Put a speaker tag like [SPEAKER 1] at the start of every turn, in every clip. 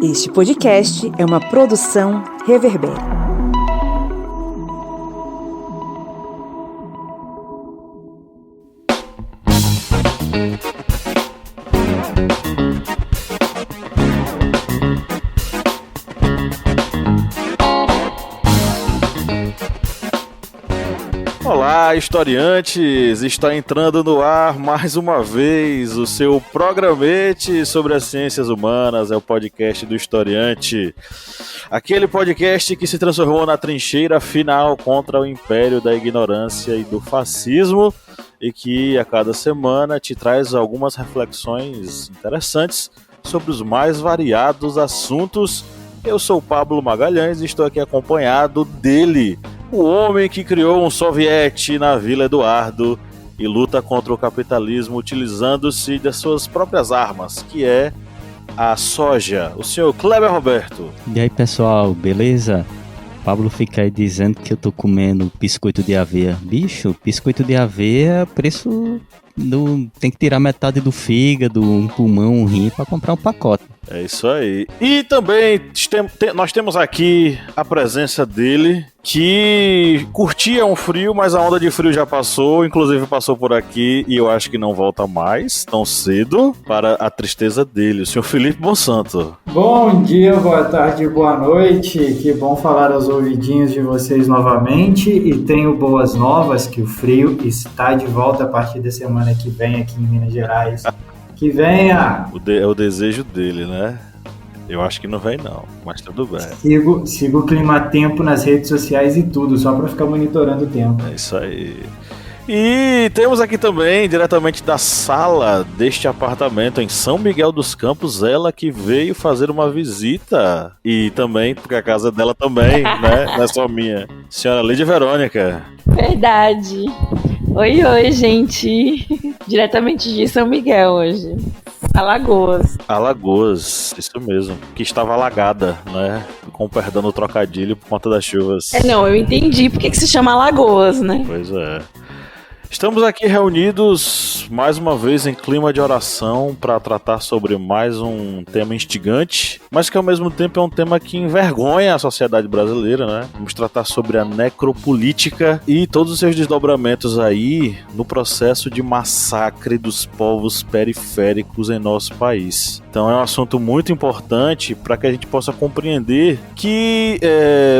[SPEAKER 1] Este podcast é uma produção Reverber.
[SPEAKER 2] Olá, historiantes! Está entrando no ar mais uma vez o seu programete sobre as ciências humanas, é o podcast do Historiante. Aquele podcast que se transformou na trincheira final contra o império da ignorância e do fascismo e que a cada semana te traz algumas reflexões interessantes sobre os mais variados assuntos. Eu sou o Pablo Magalhães e estou aqui acompanhado dele, o homem que criou um soviete na Vila Eduardo e luta contra o capitalismo utilizando-se das suas próprias armas, que é a soja, o senhor Kleber Roberto.
[SPEAKER 3] E aí, pessoal, beleza? Pablo fica aí dizendo que eu tô comendo biscoito de aveia. Bicho, biscoito de aveia, preço tem que tirar metade do fígado, um pulmão, um rim pra comprar um pacote.
[SPEAKER 2] É isso aí. E também nós temos aqui a presença dele, que curtia um frio, mas a onda de frio já passou, inclusive passou por aqui e eu acho que não volta mais tão cedo, para a tristeza dele, o senhor Felipe Monsanto.
[SPEAKER 4] Bom dia, boa tarde, boa noite, que bom falar aos ouvidinhos de vocês novamente e tenho boas novas que o frio está de volta a partir da semana que vem aqui em Minas Gerais. Que venha!
[SPEAKER 2] É o desejo dele, né? Eu acho que não vem não, mas tudo bem.
[SPEAKER 4] Sigo o Climatempo nas redes sociais e tudo, só para ficar monitorando o tempo.
[SPEAKER 2] É isso aí. E temos aqui também, diretamente da sala deste apartamento em São Miguel dos Campos, ela que veio fazer uma visita. E também, porque a casa dela também, né? Não é só minha. Senhora Lídia Verônica.
[SPEAKER 5] Verdade. Oi, gente. Diretamente de São Miguel hoje.
[SPEAKER 2] Alagoas, isso mesmo. Que estava alagada, né? Com perdão do trocadilho por conta das chuvas.
[SPEAKER 5] Não, eu entendi porque que se chama Alagoas, né?
[SPEAKER 2] Pois é. Estamos aqui reunidos mais uma vez em clima de oração para tratar sobre mais um tema instigante, mas que ao mesmo tempo é um tema que envergonha a sociedade brasileira, né? Vamos tratar sobre a necropolítica e todos os seus desdobramentos aí no processo de massacre dos povos periféricos em nosso país. Então é um assunto muito importante para que a gente possa compreender que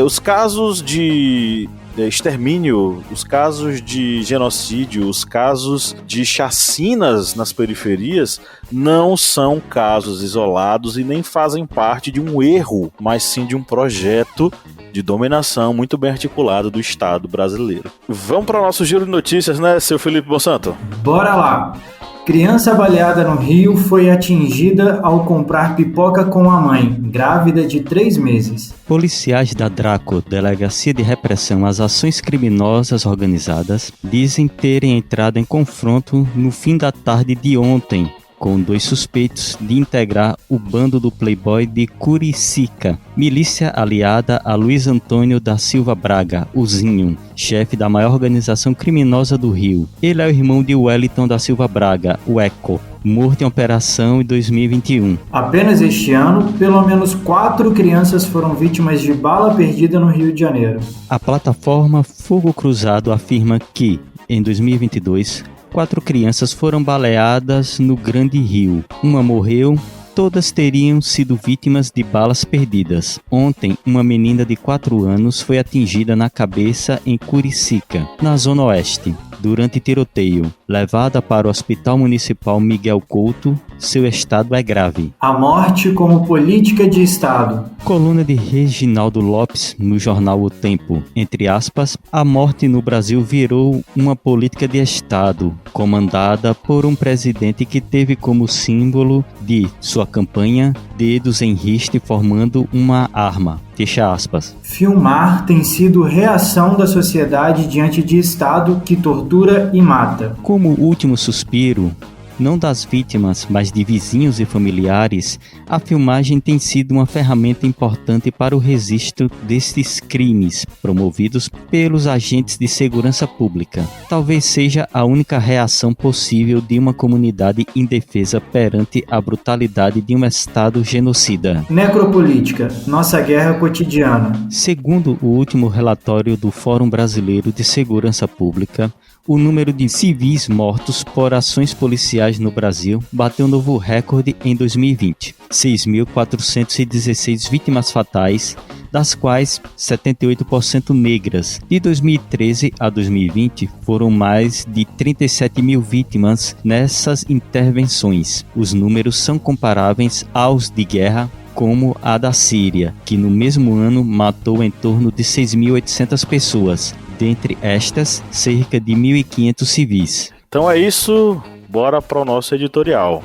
[SPEAKER 2] os casos de extermínio, os casos de genocídio, os casos de chacinas nas periferias não são casos isolados e nem fazem parte de um erro, mas sim de um projeto de dominação muito bem articulado do Estado brasileiro. Vamos para o nosso giro de notícias, né, seu Felipe Monsanto?
[SPEAKER 4] Bora lá! Criança baleada no Rio foi atingida ao comprar pipoca com a mãe, grávida de 3 meses.
[SPEAKER 3] Policiais da DRACO, Delegacia de Repressão às Ações Criminosas Organizadas, dizem terem entrado em confronto no fim da tarde de ontem, com 2 suspeitos de integrar o bando do Playboy de Curicica, milícia aliada a Luiz Antônio da Silva Braga, o Zinho, chefe da maior organização criminosa do Rio. Ele é o irmão de Wellington da Silva Braga, o Eco, morto em operação em 2021.
[SPEAKER 4] Apenas este ano, pelo menos 4 crianças foram vítimas de bala perdida no Rio de Janeiro.
[SPEAKER 3] A plataforma Fogo Cruzado afirma que, em 2022, 4 crianças foram baleadas no Grande Rio. Uma morreu, todas teriam sido vítimas de balas perdidas. Ontem, uma menina de 4 anos foi atingida na cabeça em Curicica, na Zona Oeste, durante tiroteio. Levada para o Hospital Municipal Miguel Couto, seu estado é grave.
[SPEAKER 4] A morte como política de Estado.
[SPEAKER 3] Coluna de Reginaldo Lopes no jornal O Tempo. Entre aspas, a morte no Brasil virou uma política de Estado, comandada por um presidente que teve como símbolo de sua campanha dedos em riste formando uma arma. Fecha aspas.
[SPEAKER 4] Filmar tem sido reação da sociedade diante de Estado que tortura e mata.
[SPEAKER 3] Como último suspiro, não das vítimas, mas de vizinhos e familiares, a filmagem tem sido uma ferramenta importante para o registro destes crimes promovidos pelos agentes de segurança pública. Talvez seja a única reação possível de uma comunidade indefesa perante a brutalidade de um Estado genocida.
[SPEAKER 4] Necropolítica, nossa guerra cotidiana.
[SPEAKER 3] Segundo o último relatório do Fórum Brasileiro de Segurança Pública, o número de civis mortos por ações policiais no Brasil bateu novo recorde em 2020. 6.416 vítimas fatais, das quais 78% negras. De 2013 a 2020, foram mais de 37 mil vítimas nessas intervenções. Os números são comparáveis aos de guerra, como a da Síria, que no mesmo ano matou em torno de 6.800 pessoas. Dentre estas, cerca de 1.500 civis.
[SPEAKER 2] Então é isso, bora para o nosso editorial.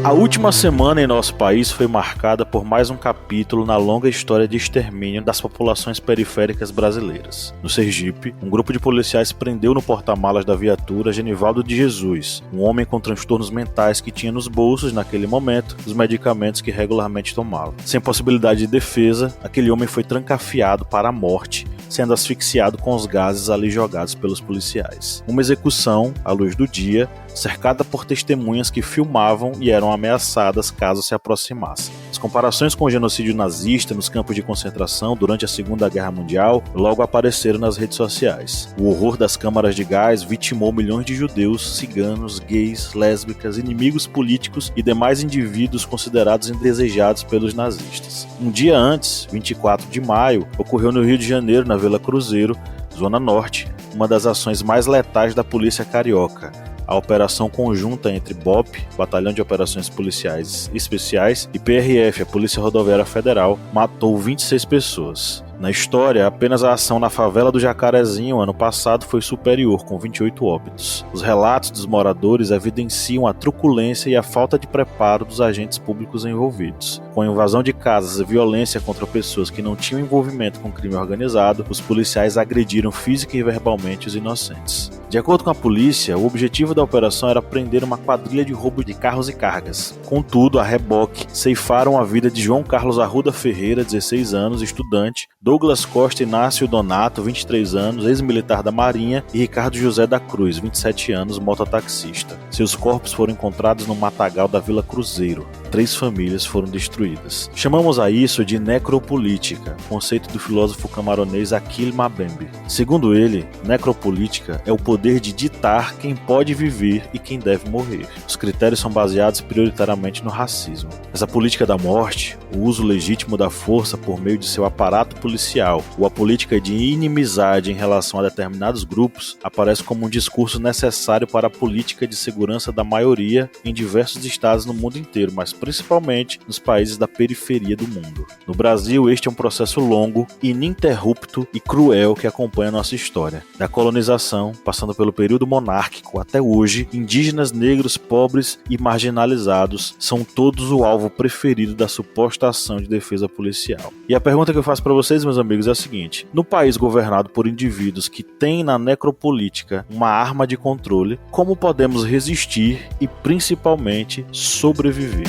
[SPEAKER 2] A última semana em nosso país foi marcada por mais um capítulo na longa história de extermínio das populações periféricas brasileiras. No Sergipe, um grupo de policiais prendeu no porta-malas da viatura Genivaldo de Jesus, um homem com transtornos mentais que tinha nos bolsos, naquele momento, os medicamentos que regularmente tomava. Sem possibilidade de defesa, aquele homem foi trancafiado para a morte, sendo asfixiado com os gases ali jogados pelos policiais. Uma execução, à luz do dia, cercada por testemunhas que filmavam e eram ameaçadas caso se aproximassem. As comparações com o genocídio nazista nos campos de concentração durante a Segunda Guerra Mundial logo apareceram nas redes sociais. O horror das câmaras de gás vitimou milhões de judeus, ciganos, gays, lésbicas, inimigos políticos e demais indivíduos considerados indesejados pelos nazistas. Um dia antes, 24 de maio, ocorreu no Rio de Janeiro, na Vila Cruzeiro, Zona Norte, uma das ações mais letais da polícia carioca. A operação conjunta entre BOP, Batalhão de Operações Policiais Especiais, e PRF, a Polícia Rodoviária Federal, matou 26 pessoas. Na história, apenas a ação na favela do Jacarezinho ano passado foi superior, com 28 óbitos. Os relatos dos moradores evidenciam a truculência e a falta de preparo dos agentes públicos envolvidos. Com a invasão de casas e violência contra pessoas que não tinham envolvimento com crime organizado, os policiais agrediram física e verbalmente os inocentes. De acordo com a polícia, o objetivo da operação era prender uma quadrilha de roubo de carros e cargas. Contudo, a reboque, ceifaram a vida de João Carlos Arruda Ferreira, 16 anos, estudante, Douglas Costa Inácio Donato, 23 anos, ex-militar da Marinha, e Ricardo José da Cruz, 27 anos, mototaxista. Seus corpos foram encontrados no matagal da Vila Cruzeiro. 3 famílias foram destruídas. Chamamos a isso de necropolítica, conceito do filósofo camaronês Achille Mbembe. Segundo ele, necropolítica é o poder de ditar quem pode viver e quem deve morrer. Os critérios são baseados prioritariamente no racismo. Essa política da morte, o uso legítimo da força por meio de seu aparato policial ou a política de inimizade em relação a determinados grupos aparece como um discurso necessário para a política de segurança da maioria em diversos estados no mundo inteiro, mas principalmente nos países da periferia do mundo. No Brasil, este é um processo longo, ininterrupto e cruel que acompanha nossa história. Da colonização, passando pelo período monárquico até hoje, indígenas, negros, pobres e marginalizados são todos o alvo preferido da suposta ação de defesa policial. E a pergunta que eu faço para vocês, meus amigos, é a seguinte: no país governado por indivíduos que têm na necropolítica uma arma de controle, como podemos resistir e principalmente sobreviver?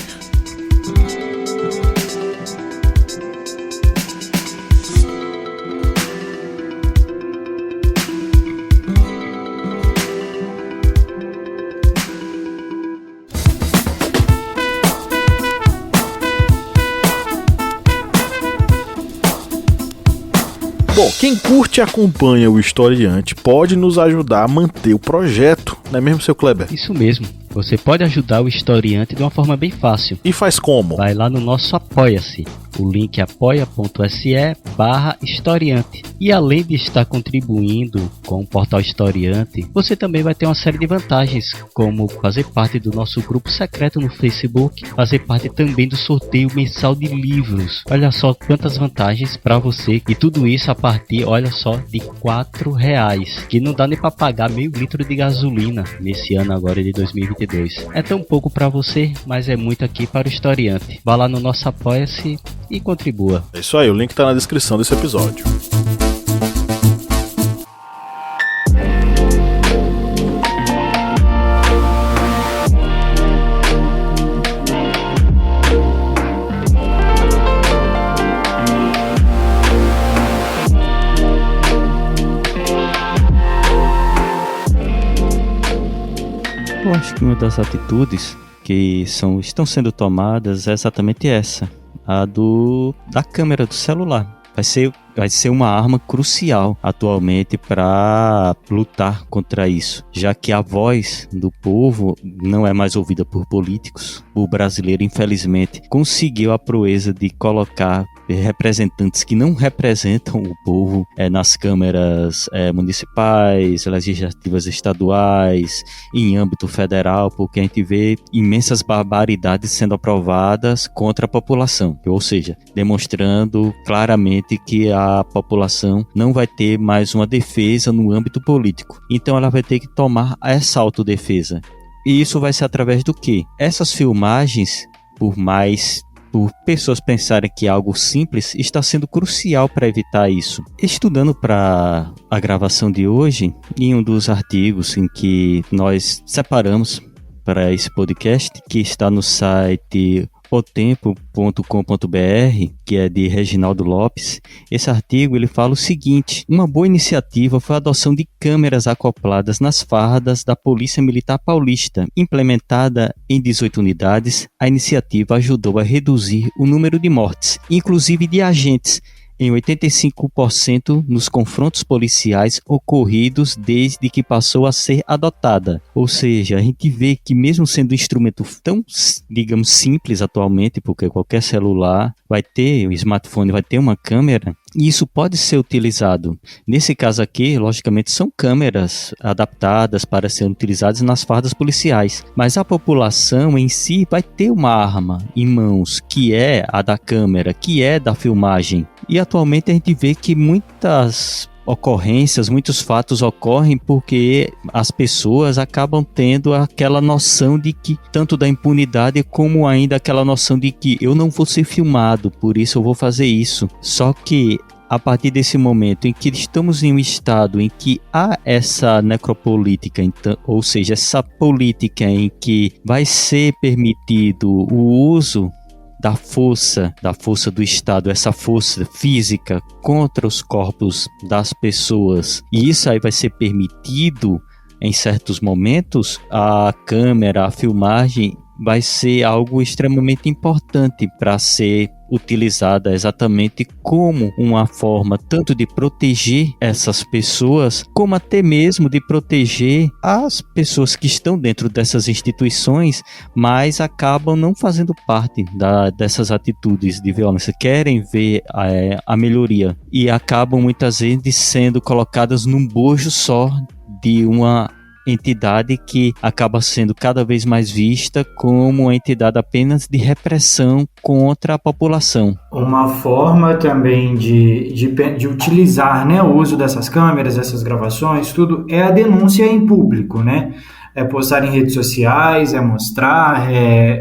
[SPEAKER 2] Bom, quem curte e acompanha o Historiante pode nos ajudar a manter o projeto, não é mesmo, seu Kleber?
[SPEAKER 3] Isso mesmo. Você pode ajudar o Historiante de uma forma bem fácil.
[SPEAKER 2] E faz como?
[SPEAKER 3] Vai lá no nosso Apoia-se, O link é apoia.se/historiante. E além de estar contribuindo com o Portal Historiante, você também vai ter uma série de vantagens, como fazer parte do nosso grupo secreto no Facebook, fazer parte também do sorteio mensal de livros. Olha só quantas vantagens para você, e tudo isso a partir, olha só, de R$4, que não dá nem para pagar meio litro de gasolina nesse ano agora de 2022. É tão pouco para você, mas é muito aqui para o historiante. Vá lá no nosso Apoia-se e contribua.
[SPEAKER 2] É isso aí, o link tá na descrição desse episódio.
[SPEAKER 3] Eu acho que uma das atitudes que estão sendo tomadas é exatamente essa, a da câmera do celular. Vai ser uma arma crucial atualmente para lutar contra isso, já que a voz do povo não é mais ouvida por políticos. O brasileiro, infelizmente, conseguiu a proeza de colocar representantes que não representam o povo nas câmaras municipais, legislativas estaduais, em âmbito federal, porque a gente vê imensas barbaridades sendo aprovadas contra a população, ou seja, demonstrando claramente que a população não vai ter mais uma defesa no âmbito político. Então ela vai ter que tomar essa autodefesa. E isso vai ser através do quê? Essas filmagens, por pessoas pensarem que é algo simples, está sendo crucial para evitar isso. Estudando para a gravação de hoje, em um dos artigos em que nós separamos para esse podcast, que está no site otempo.com.br, que é de Reginaldo Lopes, esse artigo ele fala o seguinte: uma boa iniciativa foi a adoção de câmeras acopladas nas fardas da Polícia Militar Paulista. Implementada em 18 unidades, a iniciativa ajudou a reduzir o número de mortes, inclusive de agentes, em 85% nos confrontos policiais ocorridos desde que passou a ser adotada. Ou seja, a gente vê que mesmo sendo um instrumento tão, digamos, simples atualmente, porque qualquer celular vai ter, o smartphone vai ter uma câmera, e isso pode ser utilizado. Nesse caso aqui, logicamente, são câmeras adaptadas para serem utilizadas nas fardas policiais, mas a população em si vai ter uma arma em mãos, que é a da câmera, que é da filmagem. E atualmente a gente vê que muitos fatos ocorrem porque as pessoas acabam tendo aquela noção de que, tanto da impunidade como ainda aquela noção de que eu não vou ser filmado, por isso eu vou fazer isso. Só que a partir desse momento em que estamos em um estado em que há essa necropolítica, então, ou seja, essa política em que vai ser permitido o uso da força do Estado, essa força física contra os corpos das pessoas, e isso aí vai ser permitido em certos momentos, a câmera, a filmagem vai ser algo extremamente importante para ser utilizada exatamente como uma forma tanto de proteger essas pessoas, como até mesmo de proteger as pessoas que estão dentro dessas instituições, mas acabam não fazendo parte dessas atitudes de violência, querem ver a melhoria e acabam muitas vezes sendo colocadas num bojo só de uma entidade que acaba sendo cada vez mais vista como uma entidade apenas de repressão contra a população.
[SPEAKER 4] Uma forma também de utilizar, né, o uso dessas câmeras, dessas gravações, tudo, é a denúncia em público, né? É postar em redes sociais, é mostrar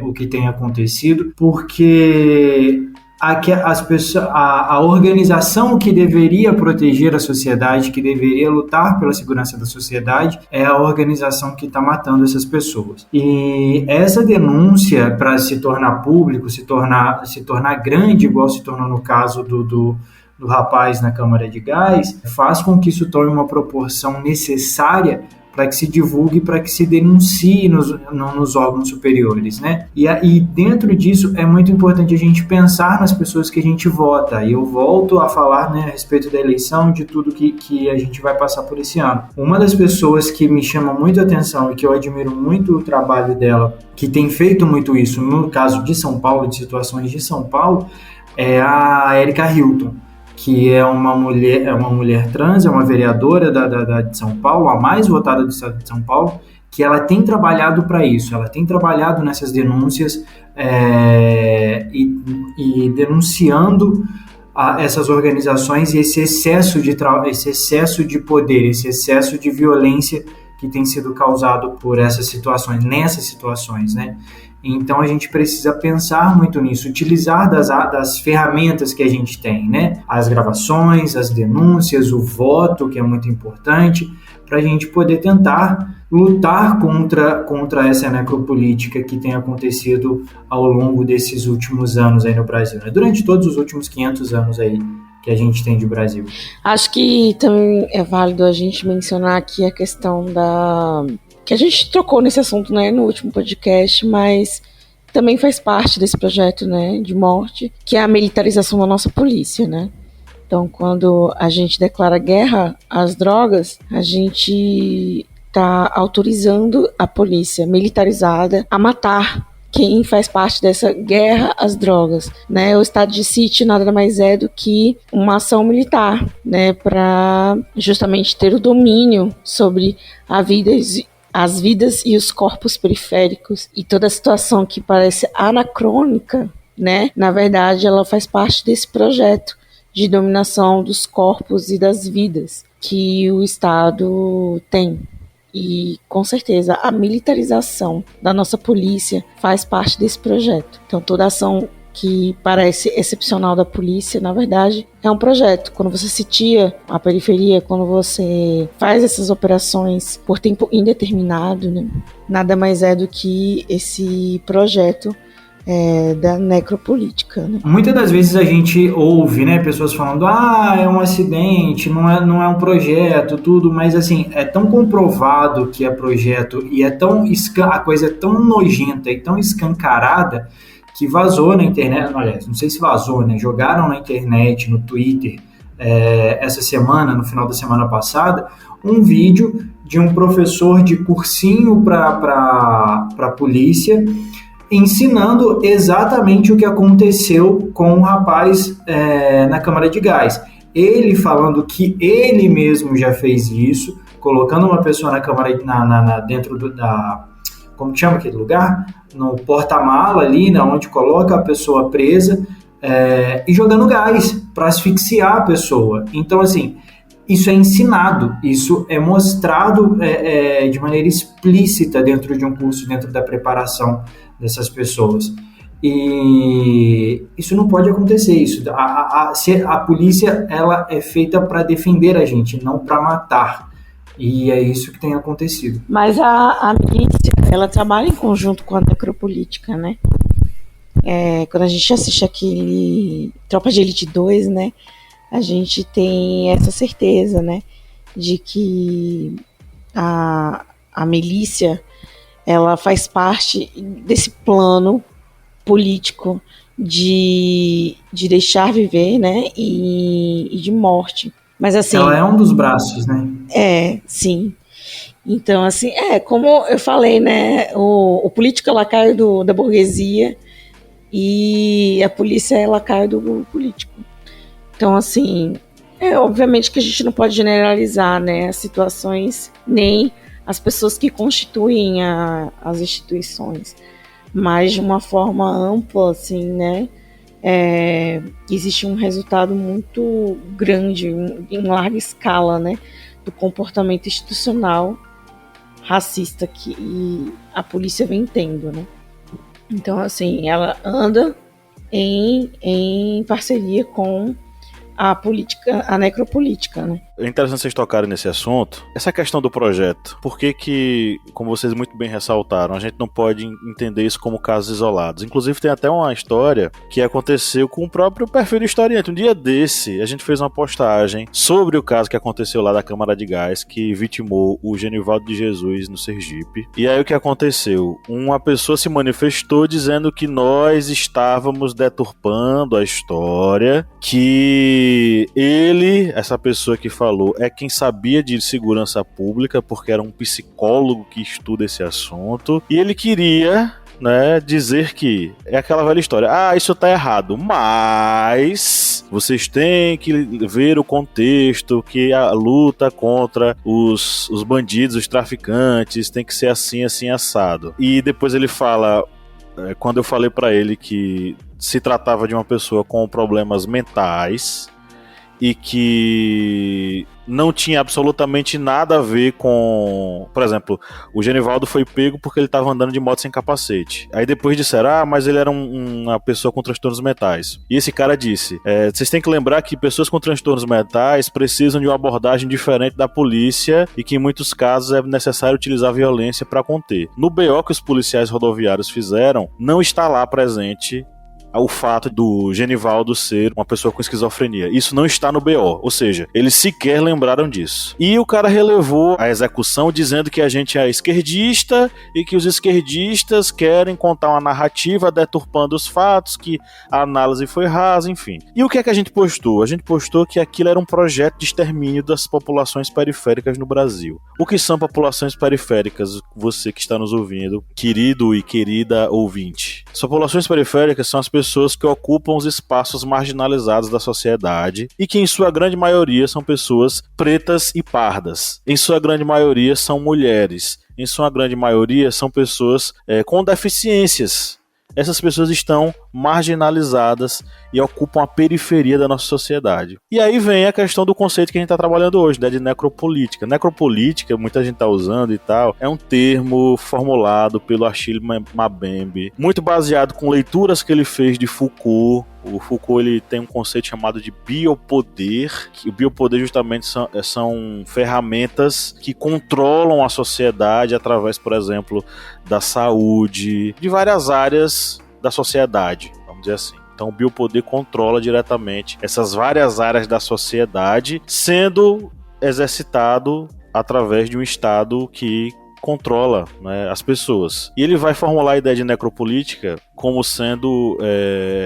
[SPEAKER 4] o que tem acontecido, porque a organização que deveria proteger a sociedade, que deveria lutar pela segurança da sociedade, é a organização que está matando essas pessoas. E essa denúncia, para se tornar público, se tornar grande, igual se tornou no caso do rapaz na Câmara de Gás, faz com que isso tome uma proporção necessária para que se divulgue, para que se denuncie nos órgãos superiores, né? E dentro disso é muito importante a gente pensar nas pessoas que a gente vota. E eu volto a falar, né, a respeito da eleição, de tudo que a gente vai passar por esse ano. Uma das pessoas que me chama muito a atenção e que eu admiro muito o trabalho dela, que tem feito muito isso no caso de São Paulo, de situações de São Paulo, é a Erika Hilton, que é uma mulher trans, é uma vereadora de São Paulo, a mais votada do estado de São Paulo, que ela tem trabalhado para isso, ela tem trabalhado nessas denúncias e denunciando essas organizações e esse excesso de poder, esse excesso de violência que tem sido causado por nessas situações, né? Então a gente precisa pensar muito nisso, utilizar das ferramentas que a gente tem, né? As gravações, as denúncias, o voto, que é muito importante, para a gente poder tentar lutar contra essa necropolítica que tem acontecido ao longo desses últimos anos aí no Brasil, né? Durante todos os últimos 500 anos aí que a gente tem de Brasil.
[SPEAKER 5] Acho que também é válido a gente mencionar aqui a questão que a gente trocou nesse assunto, né, no último podcast, mas também faz parte desse projeto, né, de morte, que é a militarização da nossa polícia, né? Então, quando a gente declara guerra às drogas, a gente está autorizando a polícia militarizada a matar quem faz parte dessa guerra às drogas, né? O estado de sítio nada mais é do que uma ação militar, né, para justamente ter o domínio sobre as vidas e os corpos periféricos, e toda a situação que parece anacrônica, né? Na verdade, ela faz parte desse projeto de dominação dos corpos e das vidas que o Estado tem. E, com certeza, a militarização da nossa polícia faz parte desse projeto. Então, toda ação que parece excepcional da polícia, na verdade, é um projeto. Quando você sitia a periferia, quando você faz essas operações por tempo indeterminado, né, nada mais é do que esse projeto da necropolítica, né?
[SPEAKER 4] Muitas das vezes a gente ouve, né, pessoas falando, é um acidente, não é um projeto, tudo, mas assim, é tão comprovado que é projeto e a coisa é tão nojenta e tão escancarada que vazou na internet, aliás, não sei se vazou, né, jogaram na internet, no Twitter, essa semana, no final da semana passada, um vídeo de um professor de cursinho para polícia, ensinando exatamente o que aconteceu com o rapaz na câmara de gás. Ele falando que ele mesmo já fez isso, colocando uma pessoa na câmara, dentro como que chama aquele lugar? No porta-mala ali, onde coloca a pessoa presa, e jogando gás para asfixiar a pessoa. Então, assim, isso é ensinado, isso é mostrado de maneira explícita dentro de um curso, dentro da preparação dessas pessoas. E isso não pode acontecer. A polícia, ela é feita para defender a gente, não para matar. E é isso que tem acontecido.
[SPEAKER 5] Mas a milícia, ela trabalha em conjunto com a necropolítica, né? Quando a gente assiste aquele Tropa de Elite 2, né, a gente tem essa certeza, né, de que a milícia, ela faz parte desse plano político de deixar viver, né, e de morte. Mas assim,
[SPEAKER 4] ela é um dos braços, né?
[SPEAKER 5] Sim. Então, assim, como eu falei, né, o político é lacaio da burguesia e a polícia é lacaio do político. Então, assim, obviamente que a gente não pode generalizar, né, as situações, nem as pessoas que constituem as instituições, mas de uma forma ampla, assim, né, existe um resultado muito grande, em larga escala, né, do comportamento institucional racista que a polícia vem tendo, né. Então, assim, ela anda em parceria com a política, a necropolítica, né?
[SPEAKER 2] É interessante vocês tocarem nesse assunto. Essa questão do projeto, por que, como vocês muito bem ressaltaram, a gente não pode entender isso como casos isolados? Inclusive tem até uma história que aconteceu com o próprio Perfil do Historiante. Um dia desse, a gente fez uma postagem sobre o caso que aconteceu lá da Câmara de Gás, que vitimou o Genivaldo de Jesus no Sergipe. E aí o que aconteceu? Uma pessoa se manifestou dizendo que nós estávamos deturpando a história, que essa pessoa que falou, é quem sabia de segurança pública, porque era um psicólogo que estuda esse assunto, e ele queria né, dizer que é aquela velha história, isso tá errado, mas vocês têm que ver o contexto, que a luta contra os bandidos, os traficantes, tem que ser assim, assim, assado. E depois ele fala, quando eu falei pra ele que se tratava de uma pessoa com problemas mentais e que não tinha absolutamente nada a ver com... Por exemplo, o Genivaldo foi pego porque ele estava andando de moto sem capacete. Aí depois disseram, mas ele era uma pessoa com transtornos mentais. E esse cara disse, vocês têm que lembrar que pessoas com transtornos mentais precisam de uma abordagem diferente da polícia e que em muitos casos é necessário utilizar violência para conter. No BO que os policiais rodoviários fizeram, não está lá presente o fato do Genivaldo ser uma pessoa com esquizofrenia. Isso não está no BO, ou seja, eles sequer lembraram disso. E o cara relevou a execução dizendo que a gente é esquerdista e que os esquerdistas querem contar uma narrativa deturpando os fatos, que a análise foi rasa, enfim. E o que é que a gente postou? A gente postou que aquilo era um projeto de extermínio das populações periféricas no Brasil. O que são populações periféricas? Você que está nos ouvindo, querido e querida ouvinte. As populações periféricas são as pessoas que ocupam os espaços marginalizados da sociedade e que em sua grande maioria são pessoas pretas e pardas. Em sua grande maioria são mulheres. Em sua grande maioria são pessoas com deficiências. Essas pessoas estão marginalizadas e ocupam a periferia da nossa sociedade. E aí vem a questão do conceito que a gente está trabalhando hoje, né, de necropolítica. Necropolítica, muita gente está usando e tal, é um termo formulado pelo Achille Mbembe, muito baseado com leituras que ele fez de Foucault. O Foucault ele tem um conceito chamado de biopoder, que o biopoder justamente são ferramentas que controlam a sociedade através, por exemplo, da saúde, de várias áreas da sociedade, vamos dizer assim. Então o biopoder controla diretamente essas várias áreas da sociedade, sendo exercitado através de um Estado que controla, né, as pessoas. E ele vai formular a ideia de necropolítica como sendo,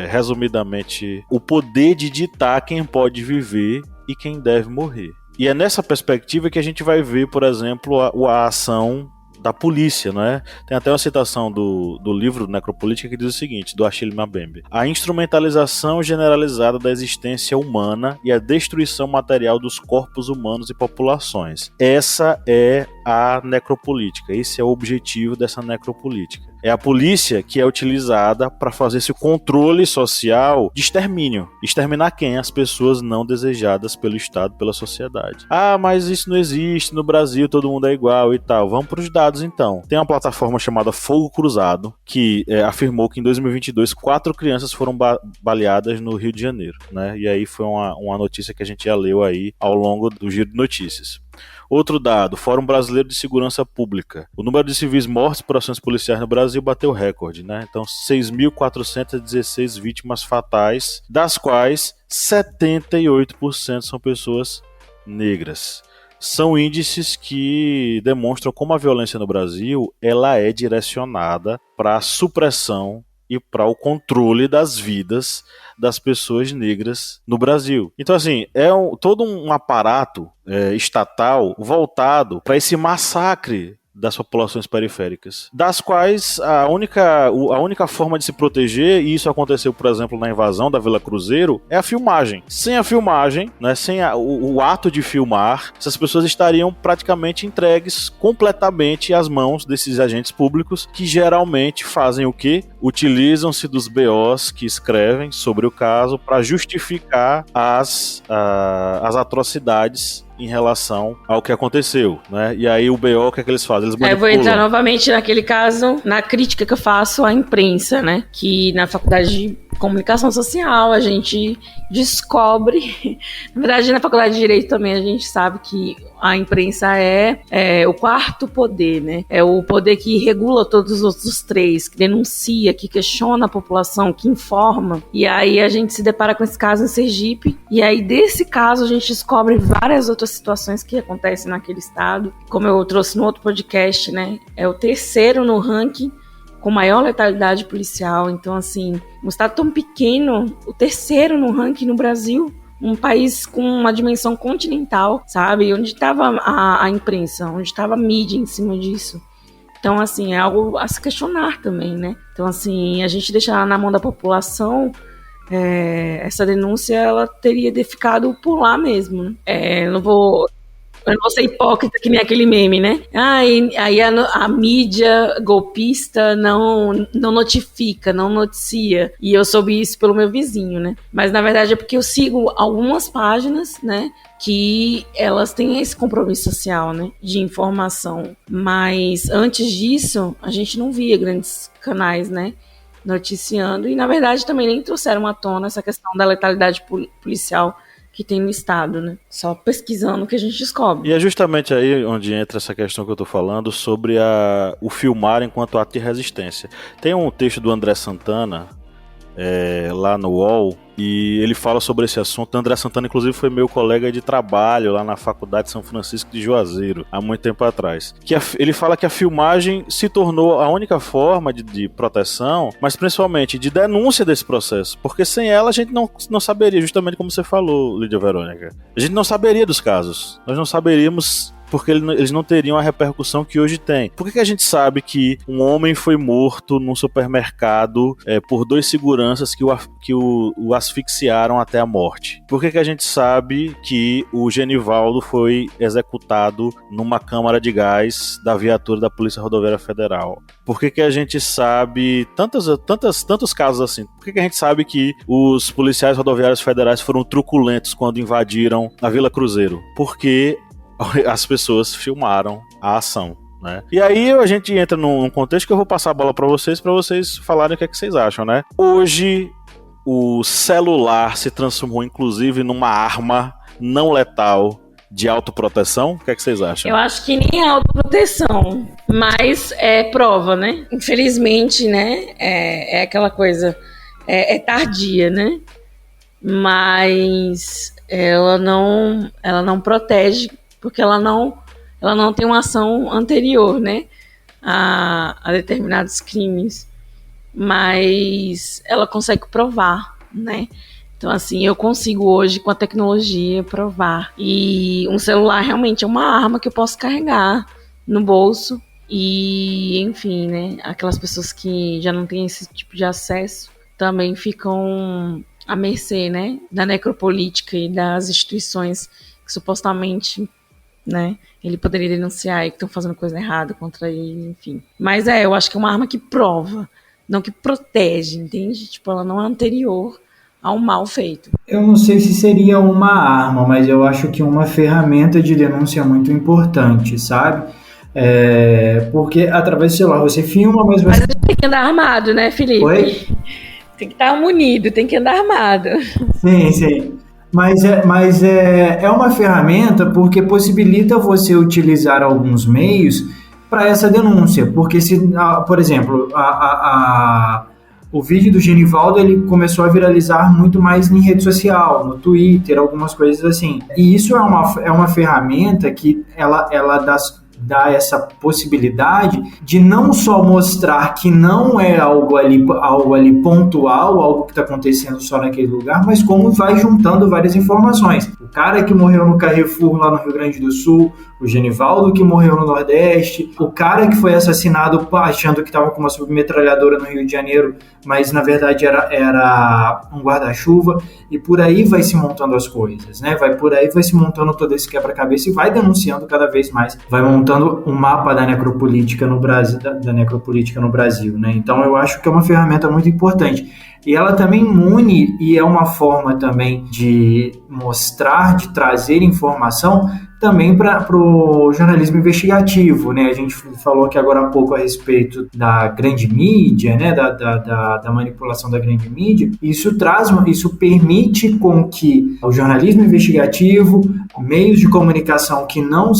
[SPEAKER 2] resumidamente, o poder de ditar quem pode viver e quem deve morrer. E é nessa perspectiva que a gente vai ver, por exemplo, a ação da polícia, né? Tem até uma citação do livro Necropolítica que diz o seguinte, do Achille Mbembe: a instrumentalização generalizada da existência humana e a destruição material dos corpos humanos e populações. Essa é a necropolítica, esse é o objetivo dessa necropolítica. É a polícia que é utilizada para fazer esse controle social de extermínio. Exterminar quem? As pessoas não desejadas pelo Estado, pela sociedade. Mas isso não existe, no Brasil todo mundo é igual e tal. Vamos para os dados então. Tem uma plataforma chamada Fogo Cruzado, que afirmou que em 2022 4 crianças foram baleadas no Rio de Janeiro, né? E aí foi uma notícia que a gente já leu aí ao longo do giro de notícias. Outro dado, Fórum Brasileiro de Segurança Pública. O número de civis mortos por ações policiais no Brasil bateu recorde, né? Então, 6.416 vítimas fatais, das quais 78% são pessoas negras. São índices que demonstram como a violência no Brasil ela é direcionada para a supressão e para o controle das vidas das pessoas negras no Brasil. Então, assim, todo um aparato estatal voltado para esse massacre das populações periféricas, das quais a única forma de se proteger, e isso aconteceu, por exemplo, na invasão da Vila Cruzeiro, é a filmagem. Sem a filmagem, né, sem o ato de filmar, essas pessoas estariam praticamente entregues completamente às mãos desses agentes públicos, que geralmente fazem o quê? Utilizam-se dos BOs que escrevem sobre o caso para justificar as atrocidades em relação ao que aconteceu, né? E aí o BO, o que é que eles fazem? Eles manipulam.
[SPEAKER 5] Eu vou entrar novamente naquele caso, na crítica que eu faço à imprensa, né? Que na faculdade de comunicação social a gente descobre, na verdade na faculdade de direito também a gente sabe que a imprensa é o quarto poder, né? É o poder que regula todos os outros três, que denuncia, que questiona a população, que informa. E aí a gente se depara com esse caso em Sergipe, e aí desse caso a gente descobre várias outras situações que acontecem naquele estado. Como eu trouxe no outro podcast, né? É o terceiro no ranking com maior letalidade policial. Então, assim, um estado tão pequeno, o terceiro no ranking no Brasil, um país com uma dimensão continental, sabe? Onde estava a imprensa, onde estava a mídia em cima disso. Então, assim, é algo a se questionar também, né? Então, assim, a gente deixar na mão da população, essa denúncia, ela teria ficado por lá mesmo, né? Eu não vou ser hipócrita que nem aquele meme, né? Aí a mídia golpista não notifica, não noticia. E eu soube isso pelo meu vizinho, né? Mas na verdade é porque eu sigo algumas páginas, né? Que elas têm esse compromisso social, né? De informação. Mas antes disso, a gente não via grandes canais, né? Noticiando. E na verdade também nem trouxeram à tona essa questão da letalidade policial que tem no estado, né? Só pesquisando que a gente descobre.
[SPEAKER 2] E é justamente aí onde entra essa questão que eu tô falando sobre o filmar enquanto ato de resistência. Tem um texto do André Santana, lá no UOL, e ele fala sobre esse assunto. O André Santana, inclusive, foi meu colega de trabalho lá na Faculdade de São Francisco de Juazeiro, há muito tempo atrás. Ele fala que a filmagem se tornou a única forma de proteção, mas principalmente de denúncia desse processo, porque sem ela a gente não saberia, justamente como você falou, Lídia Verônica. A gente não saberia dos casos, nós não saberíamos, porque eles não teriam a repercussão que hoje tem. Por que a gente sabe que um homem foi morto num supermercado por 2 seguranças que o asfixiaram até a morte? Por que a gente sabe que o Genivaldo foi executado numa câmara de gás da viatura da Polícia Rodoviária Federal? Por que a gente sabe tantos casos assim? Por que a gente sabe que os policiais rodoviários federais foram truculentos quando invadiram a Vila Cruzeiro? Porque as pessoas filmaram a ação, né? E aí a gente entra num contexto que eu vou passar a bola para vocês falarem o que é que vocês acham, né? Hoje o celular se transformou inclusive numa arma não letal de autoproteção. O que é que vocês acham?
[SPEAKER 5] Eu acho que nem é autoproteção, mas é prova, né? Infelizmente, né? É aquela coisa, é tardia, né? Mas ela não protege, porque ela não tem uma ação anterior, né, a determinados crimes, mas ela consegue provar, né? Então, assim, eu consigo hoje, com a tecnologia, provar. E um celular realmente é uma arma que eu posso carregar no bolso e, enfim, né, aquelas pessoas que já não têm esse tipo de acesso também ficam à mercê, né, da necropolítica e das instituições que supostamente, né, ele poderia denunciar e que estão fazendo coisa errada contra ele, enfim. Mas eu acho que é uma arma que prova, não que protege, entende? Tipo, ela não é anterior ao mal feito.
[SPEAKER 4] Eu não sei se seria uma arma, mas eu acho que uma ferramenta de denúncia muito importante, sabe? Porque através do celular você filma, mas você...
[SPEAKER 5] Mas tem que andar armado, né, Felipe?
[SPEAKER 4] Oi?
[SPEAKER 5] Tem que estar munido, tem que andar armado.
[SPEAKER 4] Sim. Mas é uma ferramenta porque possibilita você utilizar alguns meios para essa denúncia. Porque, por exemplo, o vídeo do Genivaldo ele começou a viralizar muito mais em rede social, no Twitter, algumas coisas assim. E isso é uma ferramenta que ela dá essa possibilidade de não só mostrar que não é algo ali pontual, algo que está acontecendo só naquele lugar, mas como vai juntando várias informações. O cara que morreu no Carrefour lá no Rio Grande do Sul, o Genivaldo que morreu no Nordeste, o cara que foi assassinado achando que estava com uma submetralhadora no Rio de Janeiro, mas na verdade era um guarda-chuva, e por aí vai se montando as coisas, né? Por aí vai se montando todo esse quebra-cabeça e vai denunciando cada vez mais, vai montando um mapa da necropolítica no Brasil, né? Então eu acho que é uma ferramenta muito importante. E ela também une, e é uma forma também de mostrar, de trazer informação também para o jornalismo investigativo, né? A gente falou aqui agora há pouco a respeito da grande mídia, né? Da manipulação da grande mídia. Isso permite com que o jornalismo investigativo, meios de comunicação que não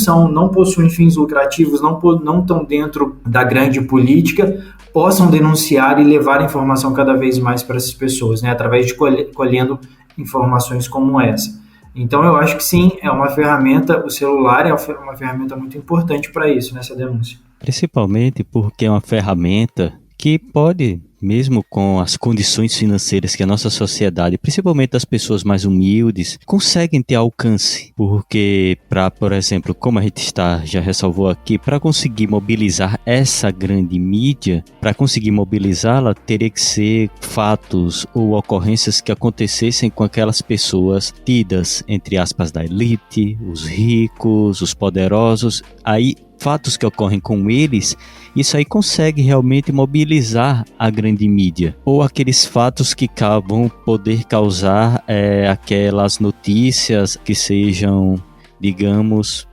[SPEAKER 4] possuem fins lucrativos, não estão dentro da grande política, possam denunciar e levar informação cada vez mais para essas pessoas, né? Através de colhendo informações como essa. Então eu acho que sim, é uma ferramenta, o celular é uma ferramenta muito importante para isso, nessa denúncia.
[SPEAKER 3] Principalmente porque é uma ferramenta que pode, mesmo com as condições financeiras que a nossa sociedade, principalmente as pessoas mais humildes, conseguem ter alcance. Porque, por exemplo, como a gente já ressalvou aqui, para conseguir mobilizar essa grande mídia, para conseguir mobilizá-la, teria que ser fatos ou ocorrências que acontecessem com aquelas pessoas tidas, entre aspas, da elite, os ricos, os poderosos. Aí, fatos que ocorrem com eles, isso aí consegue realmente mobilizar a grande mídia. Ou aqueles fatos que vão poder causar aquelas notícias que sejam, digamos,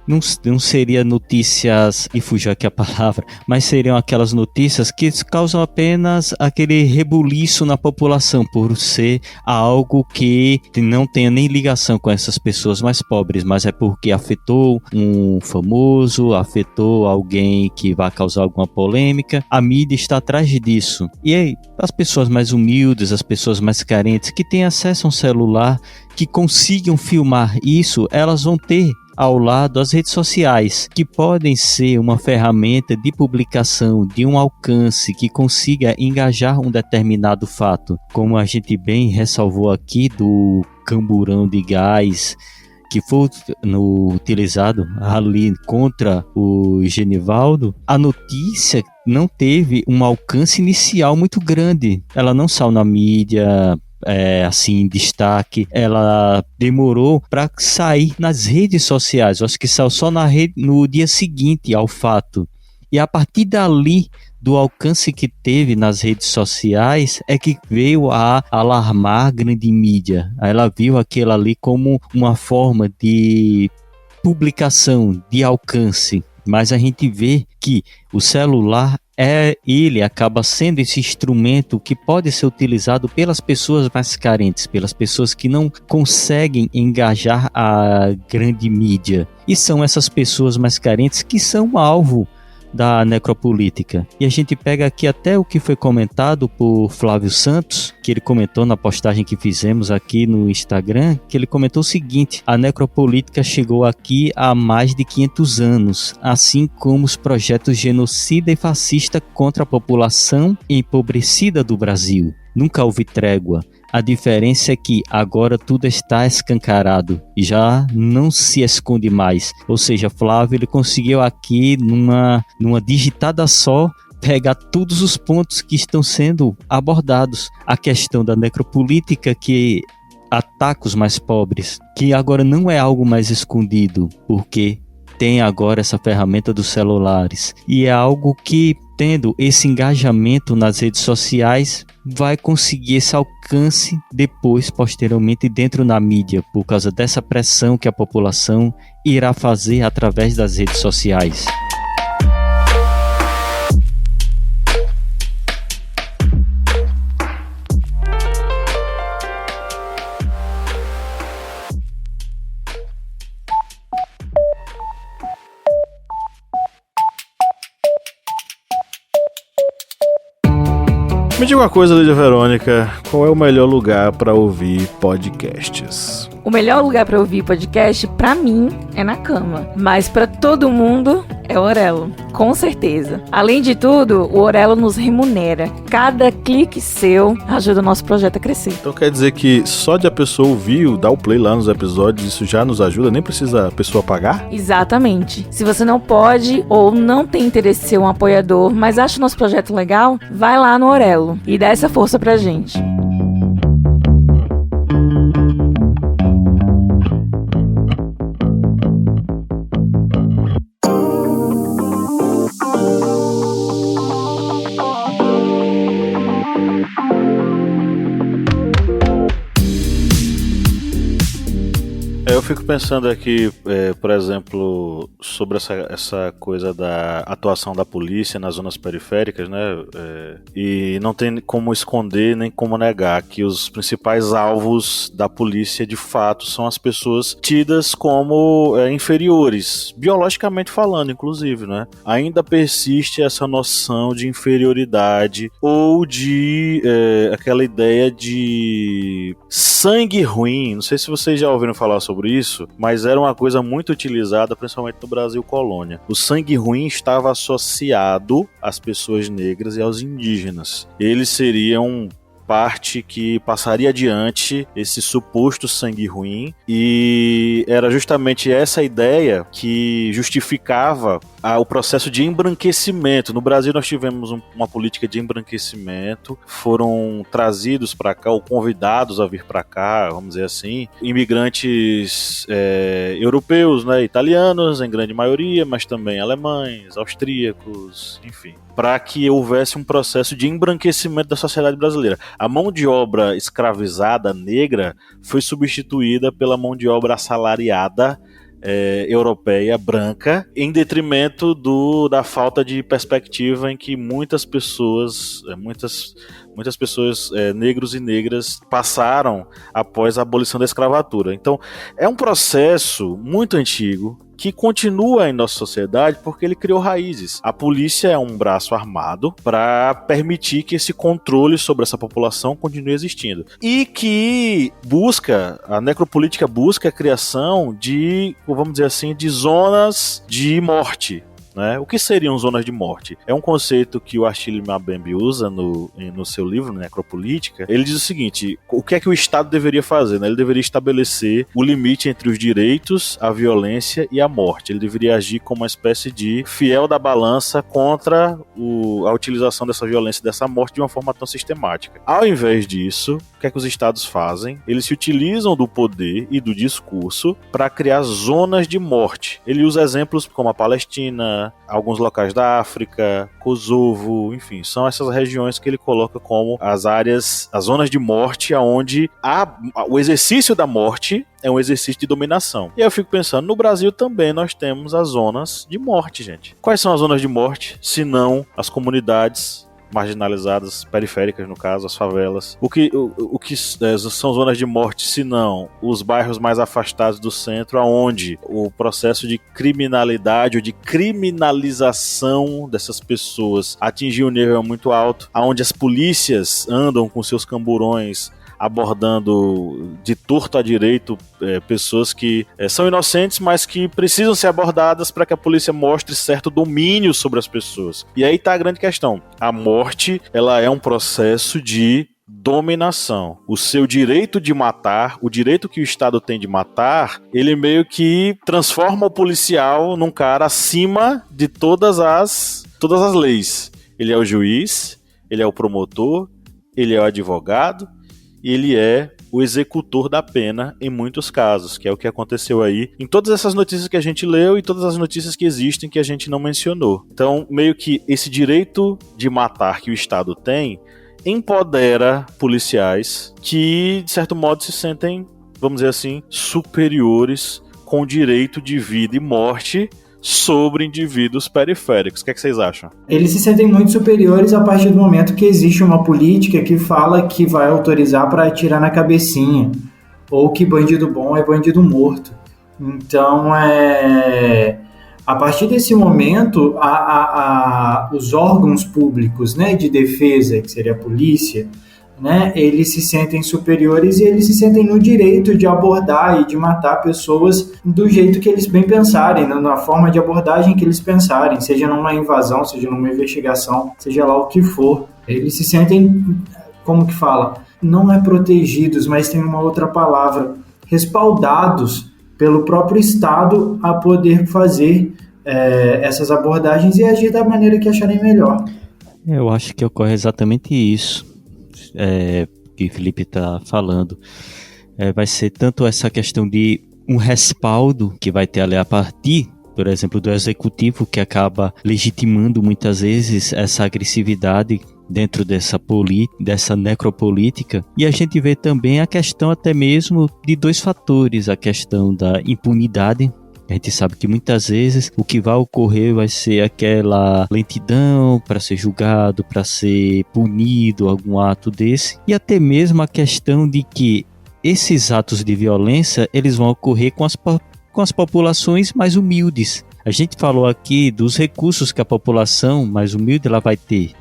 [SPEAKER 3] não seria notícias, e fugiu aqui a palavra, mas seriam aquelas notícias que causam apenas aquele rebuliço na população, por ser algo que não tenha nem ligação com essas pessoas mais pobres, mas é porque afetou um famoso, afetou alguém que vai causar alguma polêmica. A mídia está atrás disso. E aí, as pessoas mais humildes, as pessoas mais carentes, que têm acesso a um celular, que consigam filmar isso, elas vão ter ao lado as redes sociais, que podem ser uma ferramenta de publicação, de um alcance que consiga engajar um determinado fato, como a gente bem ressalvou aqui do camburão de gás que foi utilizado ali contra o Genivaldo. A notícia não teve um alcance inicial muito grande, ela não saiu na mídia assim em destaque, ela demorou para sair nas redes sociais. Eu acho que saiu só no dia seguinte ao fato, e a partir dali, do alcance que teve nas redes sociais, é que veio a alarmar a grande mídia. Ela viu aquilo ali como uma forma de publicação, de alcance. Mas a gente vê que o celular ele acaba sendo esse instrumento que pode ser utilizado pelas pessoas mais carentes, pelas pessoas que não conseguem engajar a grande mídia. E são essas pessoas mais carentes que são alvo da necropolítica. E a gente pega aqui até o que foi comentado por Flávio Santos, que ele comentou na postagem que fizemos aqui no Instagram, que ele comentou o seguinte: a necropolítica chegou aqui há mais de 500 anos, assim como os projetos genocida e fascista contra a população empobrecida do Brasil. Nunca houve trégua. A diferença é que agora tudo está escancarado e já não se esconde mais. Ou seja, Flávio ele conseguiu aqui numa digitada só pegar todos os pontos que estão sendo abordados. A questão da necropolítica que ataca os mais pobres, que agora não é algo mais escondido, porque tem agora essa ferramenta dos celulares. E é algo que, tendo esse engajamento nas redes sociais, vai conseguir esse alcance depois, posteriormente, dentro da mídia, por causa dessa pressão que a população irá fazer através das redes sociais.
[SPEAKER 2] Me diga uma coisa, Lídia Verônica, qual é o melhor lugar para ouvir podcasts?
[SPEAKER 5] O melhor lugar para ouvir podcast, pra mim, é na cama. Mas pra todo mundo, é o Orelo. Com certeza. Além de tudo, o Orelo nos remunera. Cada clique seu ajuda o nosso projeto a crescer.
[SPEAKER 2] Então quer dizer que só de a pessoa ouvir, dar o play lá nos episódios, isso já nos ajuda? Nem precisa a pessoa pagar?
[SPEAKER 5] Exatamente. Se você não pode ou não tem interesse em ser um apoiador, mas acha o nosso projeto legal, vai lá no Orelo e dá essa força pra gente.
[SPEAKER 2] Eu fico pensando aqui, por exemplo, sobre essa coisa da atuação da polícia nas zonas periféricas, né? E não tem como esconder nem como negar que os principais alvos da polícia, de fato, são as pessoas tidas como inferiores, biologicamente falando, inclusive, né? Ainda persiste essa noção de inferioridade ou de aquela ideia de sangue ruim. Não sei se vocês já ouviram falar sobre disso, mas era uma coisa muito utilizada, principalmente no Brasil colônia. O sangue ruim estava associado às pessoas negras e aos indígenas. Eles seriam parte que passaria adiante esse suposto sangue ruim, e era justamente essa ideia que justificava o processo de embranquecimento. No Brasil nós tivemos uma política de embranquecimento, foram trazidos para cá, ou convidados a vir para cá, vamos dizer assim, imigrantes europeus, né, italianos em grande maioria, mas também alemães, austríacos, enfim, para que houvesse um processo de embranquecimento da sociedade brasileira. A mão de obra escravizada negra foi substituída pela mão de obra assalariada europeia, branca, em detrimento da falta de perspectiva em que muitas pessoas negros e negras passaram após a abolição da escravatura. Então, é um processo muito antigo que continua em nossa sociedade porque ele criou raízes. A polícia é um braço armado para permitir que esse controle sobre essa população continue existindo. E que a necropolítica busca a criação de, vamos dizer assim, de zonas de morte. Né? O que seriam zonas de morte? É um conceito que o Achille Mbembe usa no seu livro, Necropolítica. Ele diz o seguinte: o que é que o Estado deveria fazer? Né? Ele deveria estabelecer o limite entre os direitos, a violência e a morte. Ele deveria agir como uma espécie de fiel da balança contra a utilização dessa violência e dessa morte de uma forma tão sistemática. Ao invés disso, o que é que os Estados fazem? Eles se utilizam do poder e do discurso para criar zonas de morte. Ele usa exemplos como a Palestina, alguns locais da África, Kosovo, enfim, são essas regiões que ele coloca como as zonas de morte, onde o exercício da morte é um exercício de dominação. E aí eu fico pensando, no Brasil também nós temos as zonas de morte, gente. Quais são as zonas de morte, se não as comunidades marginalizadas, periféricas no caso, as favelas? O que são zonas de morte, se não os bairros mais afastados do centro, aonde o processo de criminalidade ou de criminalização dessas pessoas atingiu um nível muito alto, aonde as polícias andam com seus camburões abordando de torto a direito pessoas que são inocentes, mas que precisam ser abordadas para que a polícia mostre certo domínio sobre as pessoas. E aí está a grande questão. A morte, ela é um processo de dominação. O seu direito de matar, o direito que o Estado tem de matar, ele meio que transforma o policial num cara acima de todas as leis. Ele é o juiz, ele é o promotor, ele é o advogado, e ele é o executor da pena em muitos casos, que é o que aconteceu aí em todas essas notícias que a gente leu e todas as notícias que existem que a gente não mencionou. Então, meio que esse direito de matar que o Estado tem empodera policiais que, de certo modo, se sentem, vamos dizer assim, superiores com o direito de vida e morte sobre indivíduos periféricos. O que é que vocês acham?
[SPEAKER 4] Eles se sentem muito superiores a partir do momento que existe uma política que fala que vai autorizar para atirar na cabecinha, ou que bandido bom é bandido morto. Então, a partir desse momento, os órgãos públicos, né, de defesa, que seria a polícia, né, eles se sentem superiores e eles se sentem no direito de abordar e de matar pessoas do jeito que eles bem pensarem, na forma de abordagem que eles pensarem, seja numa invasão, seja numa investigação, seja lá o que for. Eles se sentem, como que fala? Não é protegidos, mas tem uma outra palavra, respaldados pelo próprio Estado a poder fazer essas abordagens e agir da maneira que acharem melhor.
[SPEAKER 3] Eu acho que ocorre exatamente isso. Que o Felipe está falando, vai ser tanto essa questão de um respaldo que vai ter ali a partir, por exemplo, do executivo, que acaba legitimando muitas vezes essa agressividade dentro dessa necropolítica, e a gente vê também a questão até mesmo de dois fatores, a questão da impunidade. A gente sabe que muitas vezes o que vai ocorrer vai ser aquela lentidão para ser julgado, para ser punido, algum ato desse. E até mesmo a questão de que esses atos de violência, eles vão ocorrer com as populações mais humildes. A gente falou aqui dos recursos que a população mais humilde ela vai ter.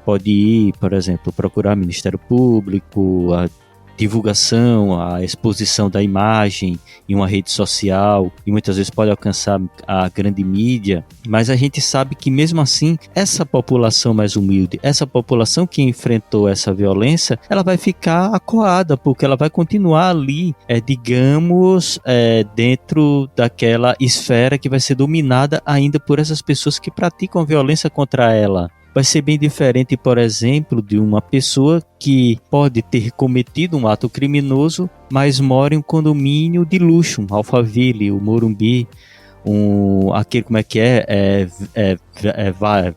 [SPEAKER 3] Pode ir, por exemplo, procurar Ministério Público, divulgação, a exposição da imagem em uma rede social, e muitas vezes pode alcançar a grande mídia, mas a gente sabe que mesmo assim, essa população mais humilde, essa população que enfrentou essa violência, ela vai ficar acuada, porque ela vai continuar ali, digamos, dentro daquela esfera que vai ser dominada ainda por essas pessoas que praticam violência contra ela. Vai ser bem diferente, por exemplo, de uma pessoa que pode ter cometido um ato criminoso, mas mora em um condomínio de luxo, um Alphaville, o Morumbi, aquele, como é que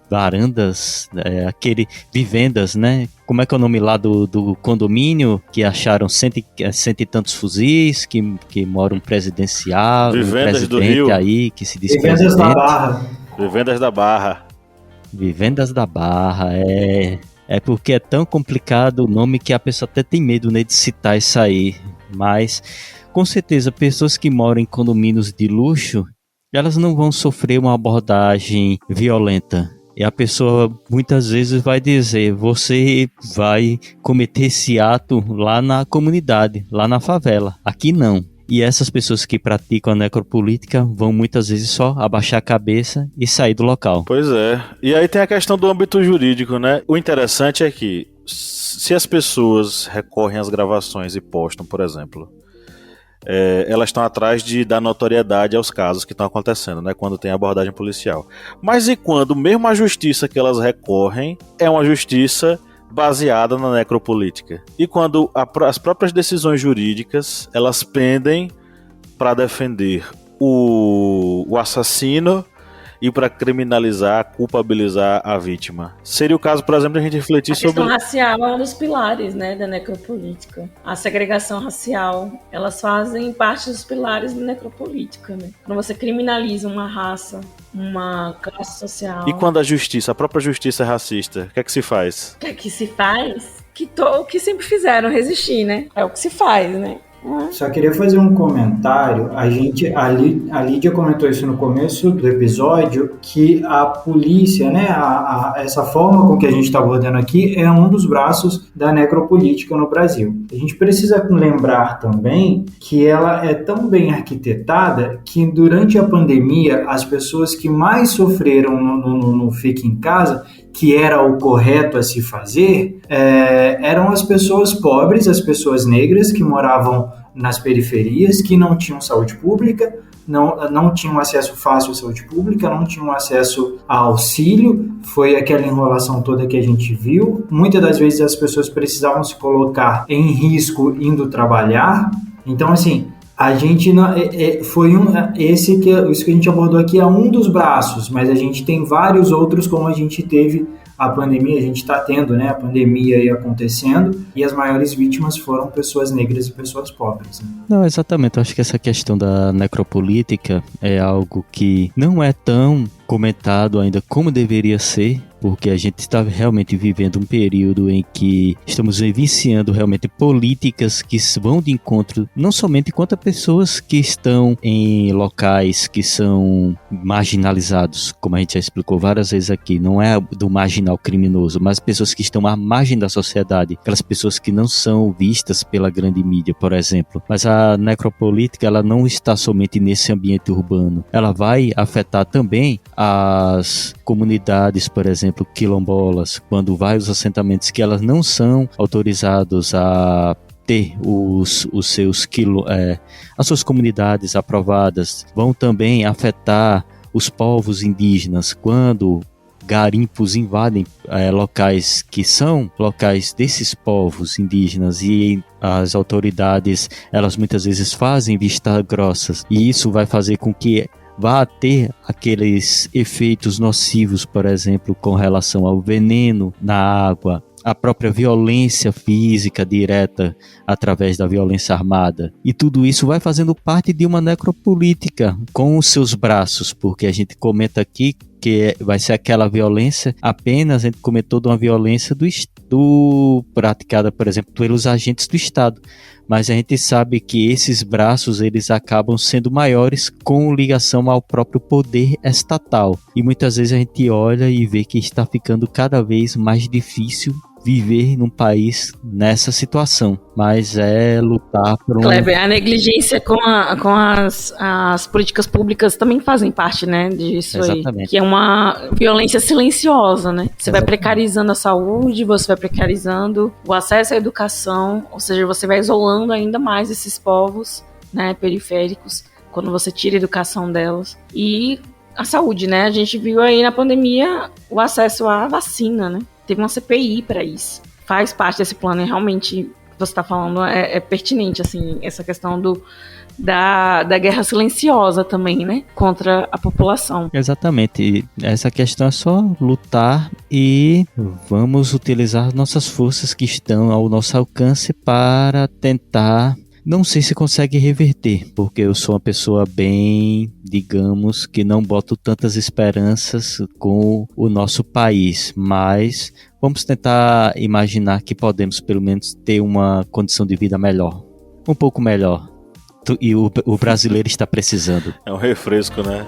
[SPEAKER 3] varandas, vivendas, né? Como é que é o nome lá do condomínio, que acharam cento e tantos fuzis, que mora um presidencial,
[SPEAKER 2] Vivendas
[SPEAKER 3] um
[SPEAKER 2] do
[SPEAKER 3] presidente
[SPEAKER 2] Rio.
[SPEAKER 3] aí, que se diz
[SPEAKER 4] Vivendas
[SPEAKER 3] presidente.
[SPEAKER 4] da Barra.
[SPEAKER 2] Vivendas da Barra.
[SPEAKER 3] Vivendas da Barra, é porque é tão complicado o nome que a pessoa até tem medo, né, de citar isso aí. Mas, com certeza, pessoas que moram em condomínios de luxo, elas não vão sofrer uma abordagem violenta. E a pessoa muitas vezes vai dizer, você vai cometer esse ato lá na comunidade, lá na favela. Aqui não. E essas pessoas que praticam a necropolítica vão muitas vezes só abaixar a cabeça e sair do local.
[SPEAKER 2] Pois é. E aí tem a questão do âmbito jurídico, né? O interessante é que se as pessoas recorrem às gravações e postam, por exemplo, elas estão atrás de dar notoriedade aos casos que estão acontecendo, né? Quando tem abordagem policial. Mas e quando mesmo a justiça que elas recorrem é uma justiça baseada na necropolítica? E quando as próprias decisões jurídicas elas pendem para defender o assassino e para criminalizar, culpabilizar a vítima? Seria o caso, por exemplo, de a gente refletir sobre...
[SPEAKER 5] A questão racial é um dos pilares, né, da necropolítica. A segregação racial, elas fazem parte dos pilares da necropolítica, né? Quando você criminaliza uma raça, uma classe social...
[SPEAKER 2] E quando a própria justiça é racista, o que é que se faz?
[SPEAKER 5] O que é que se faz? O que sempre fizeram, resistir, né? É o que se faz, né?
[SPEAKER 4] Só queria fazer um comentário. A Lídia comentou isso no começo do episódio, que a polícia, né, essa forma com que a gente está abordando aqui é um dos braços da necropolítica no Brasil. A gente precisa lembrar também que ela é tão bem arquitetada que durante a pandemia as pessoas que mais sofreram no Fique em Casa, que era o correto a se fazer, eram as pessoas pobres, as pessoas negras que moravam nas periferias, que não tinham saúde pública, não tinham acesso fácil à saúde pública, não tinham acesso a auxílio. Foi aquela enrolação toda que a gente viu. Muitas das vezes as pessoas precisavam se colocar em risco indo trabalhar. Então, assim, a gente isso que a gente abordou aqui é um dos braços, mas a gente tem vários outros, como a gente teve a pandemia, a gente está tendo, né, a pandemia aí acontecendo, e as maiores vítimas foram pessoas negras e pessoas pobres. Né?
[SPEAKER 3] Não, exatamente. Eu acho que essa questão da necropolítica é algo que não é tão comentado ainda como deveria ser, porque a gente está realmente vivendo um período em que estamos vivenciando realmente políticas que vão de encontro não somente contra pessoas que estão em locais que são marginalizados, como a gente já explicou várias vezes aqui, não é do marginal criminoso, mas pessoas que estão à margem da sociedade, aquelas pessoas que não são vistas pela grande mídia, por exemplo. Mas a necropolítica, ela não está somente nesse ambiente urbano, ela vai afetar também as comunidades, por exemplo, quilombolas, quando vai os assentamentos que elas não são autorizados a ter as suas comunidades aprovadas, vão também afetar os povos indígenas, quando garimpos invadem locais que são locais desses povos indígenas e as autoridades, elas muitas vezes fazem vista grossas, e isso vai fazer com que vá ter aqueles efeitos nocivos, por exemplo, com relação ao veneno na água, a própria violência física direta através da violência armada. E tudo isso vai fazendo parte de uma necropolítica com os seus braços, porque a gente comenta aqui que vai ser aquela violência, apenas a gente comentou de uma violência praticada, por exemplo, pelos agentes do Estado. mas a gente sabe que esses braços eles acabam sendo maiores com ligação ao próprio poder estatal. E muitas vezes a gente olha e vê que está ficando cada vez mais difícil viver num país nessa situação, mas é lutar por um...
[SPEAKER 5] Kleber, a negligência com as políticas públicas também fazem parte, né, disso.
[SPEAKER 3] Exatamente.
[SPEAKER 5] Aí, que é uma violência silenciosa, né? Você vai
[SPEAKER 3] Exatamente.
[SPEAKER 5] precarizando a saúde, você vai precarizando o acesso à educação, ou seja, você vai isolando ainda mais esses povos, né, periféricos, quando você tira a educação delas. E a saúde, né? A gente viu aí na pandemia o acesso à vacina, né? Teve uma CPI para isso. Faz parte desse plano e realmente você está falando é pertinente, assim, essa questão da guerra silenciosa também, né? Contra a população.
[SPEAKER 3] Exatamente. E essa questão é só lutar e vamos utilizar nossas forças que estão ao nosso alcance para tentar... Não sei se consegue reverter, porque eu sou uma pessoa bem, digamos, que não boto tantas esperanças com o nosso país, mas vamos tentar imaginar que podemos pelo menos ter uma condição de vida melhor, um pouco melhor, e o brasileiro está precisando.
[SPEAKER 2] É um refresco, né?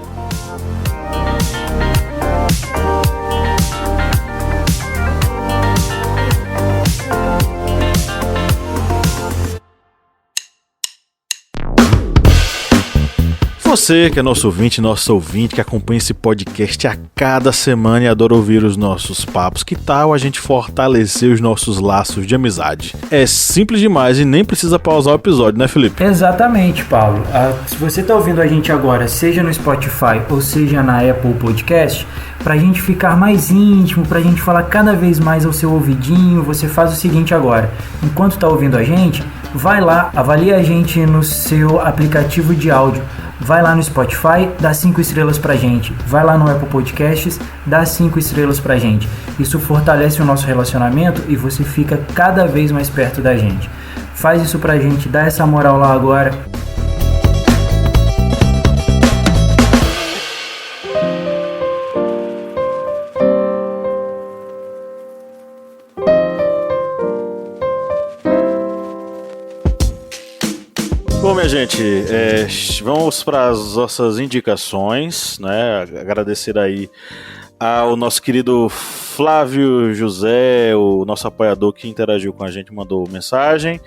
[SPEAKER 2] Você que é nosso ouvinte, que acompanha esse podcast a cada semana e adora ouvir os nossos papos, que tal a gente fortalecer os nossos laços de amizade? É simples demais e nem precisa pausar o episódio, né, Felipe?
[SPEAKER 4] Exatamente, Paulo. Se você está ouvindo a gente agora, seja no Spotify ou seja na Apple Podcast, para a gente ficar mais íntimo, para a gente falar cada vez mais ao seu ouvidinho, você faz o seguinte agora. Enquanto está ouvindo a gente, vai lá, avalia a gente no seu aplicativo de áudio. Vai lá no Spotify, dá 5 estrelas pra gente. Vai lá no Apple Podcasts, dá 5 estrelas pra gente. Isso fortalece o nosso relacionamento e você fica cada vez mais perto da gente. Faz isso pra gente, dá essa moral lá agora.
[SPEAKER 2] Bom, minha gente, vamos para as nossas indicações, né? Agradecer aí ao nosso querido Flávio José, o nosso apoiador que interagiu com a gente, mandou mensagem.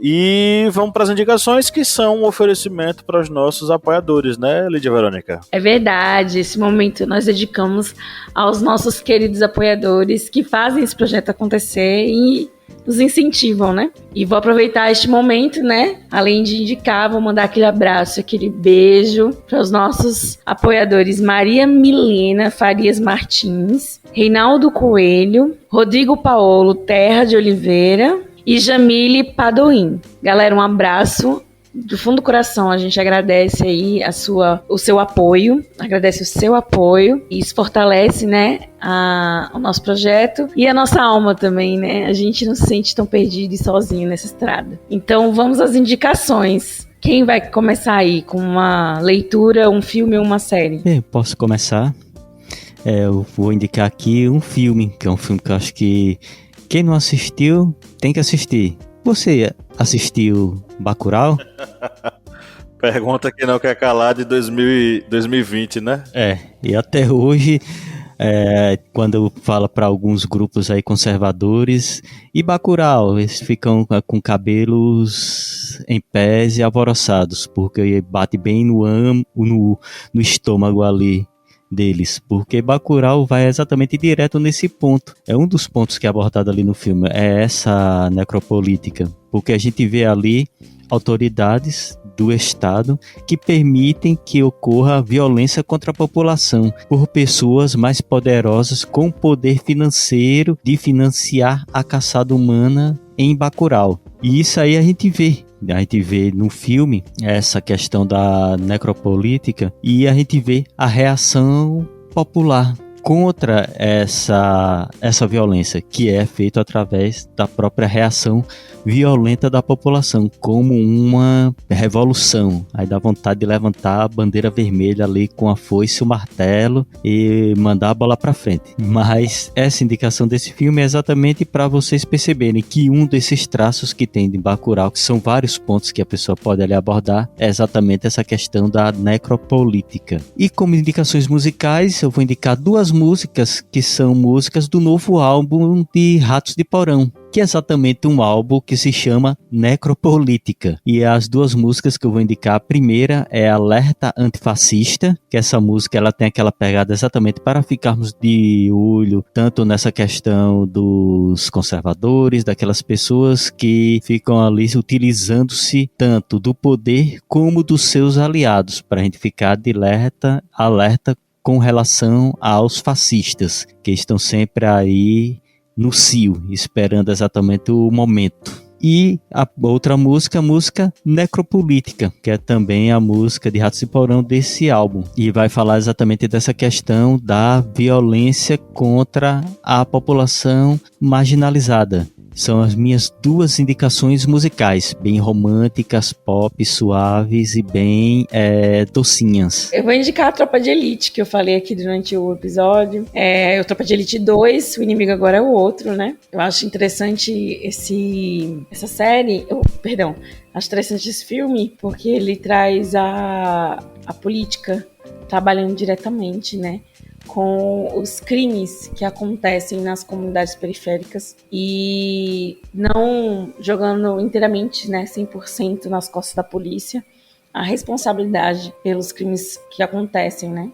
[SPEAKER 2] E vamos para as indicações que são um oferecimento para os nossos apoiadores, né, Lídia Verônica?
[SPEAKER 5] É verdade, esse momento nós dedicamos aos nossos queridos apoiadores que fazem esse projeto acontecer e nos incentivam, né? E vou aproveitar este momento, né? Além de indicar, vou mandar aquele abraço, aquele beijo para os nossos apoiadores Maria Milena Farias Martins, Reinaldo Coelho, Rodrigo Paolo Terra de Oliveira e Jamile Padoim. Galera, um abraço. Do fundo do coração, a gente agradece aí o seu apoio, agradece o seu apoio, e isso fortalece, né, o nosso projeto e a nossa alma também, né, a gente não se sente tão perdido e sozinho nessa estrada. Então vamos às indicações. Quem vai começar aí com uma leitura, um filme ou uma série?
[SPEAKER 3] Posso começar? Eu vou indicar aqui um filme, que é um filme que eu acho que quem não assistiu tem que assistir. Você assistiu Bacurau?
[SPEAKER 2] Pergunta que não quer calar de 2020, né?
[SPEAKER 3] E até hoje, quando eu falo para alguns grupos aí conservadores, e Bacurau, eles ficam com cabelos em pés e alvoroçados, porque bate bem no estômago ali deles, porque Bacurau vai exatamente direto nesse ponto. É um dos pontos que é abordado ali no filme, é essa necropolítica, porque a gente vê ali autoridades do Estado que permitem que ocorra violência contra a população por pessoas mais poderosas com poder financeiro de financiar a caçada humana em Bacurau. E isso aí a gente vê no filme essa questão da necropolítica e a gente vê a reação popular contra essa violência, que é feita através da própria reação violenta da população, como uma revolução. Aí dá vontade de levantar a bandeira vermelha ali com a foice e o martelo e mandar a bola pra frente. Mas essa indicação desse filme é exatamente para vocês perceberem que um desses traços que tem de Bacurau, que são vários pontos que a pessoa pode ali abordar, é exatamente essa questão da necropolítica. E como indicações musicais, eu vou indicar duas músicas que são músicas do novo álbum de Ratos de Porão, que é exatamente um álbum que se chama Necropolítica. E as duas músicas que eu vou indicar, a primeira é Alerta Antifascista, que essa música ela tem aquela pegada exatamente para ficarmos de olho, tanto nessa questão dos conservadores, daquelas pessoas que ficam ali utilizando-se tanto do poder como dos seus aliados, para a gente ficar de alerta com relação aos fascistas, que estão sempre aí no cio, esperando exatamente o momento. E a outra música, a música Necropolítica, que é também a música de Ratos de Porão desse álbum. E vai falar exatamente dessa questão da violência contra a população marginalizada. São as minhas duas indicações musicais, bem românticas, pop, suaves e bem docinhas.
[SPEAKER 5] Eu vou indicar a Tropa de Elite, que eu falei aqui durante o episódio. É o Tropa de Elite 2, o inimigo agora é o outro, né? Eu acho interessante acho interessante esse filme, porque ele traz a política trabalhando diretamente, né, com os crimes que acontecem nas comunidades periféricas e não jogando inteiramente, né, 100% nas costas da polícia a responsabilidade pelos crimes que acontecem, né?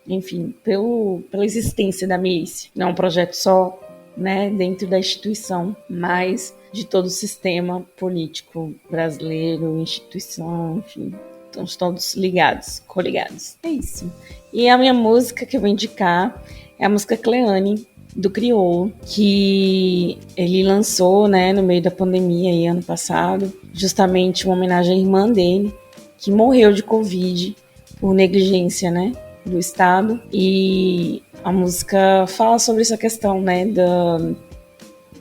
[SPEAKER 5] Enfim, pela existência da milícia. Não é um projeto só, né, dentro da instituição, mas de todo o sistema político brasileiro, instituição, enfim. Estamos todos ligados, coligados. É isso. E a minha música que eu vou indicar é a música Cleane, do Criolo, que ele lançou, né, no meio da pandemia aí, ano passado, justamente uma homenagem à irmã dele, que morreu de Covid por negligência, né, do Estado. E a música fala sobre essa questão, né,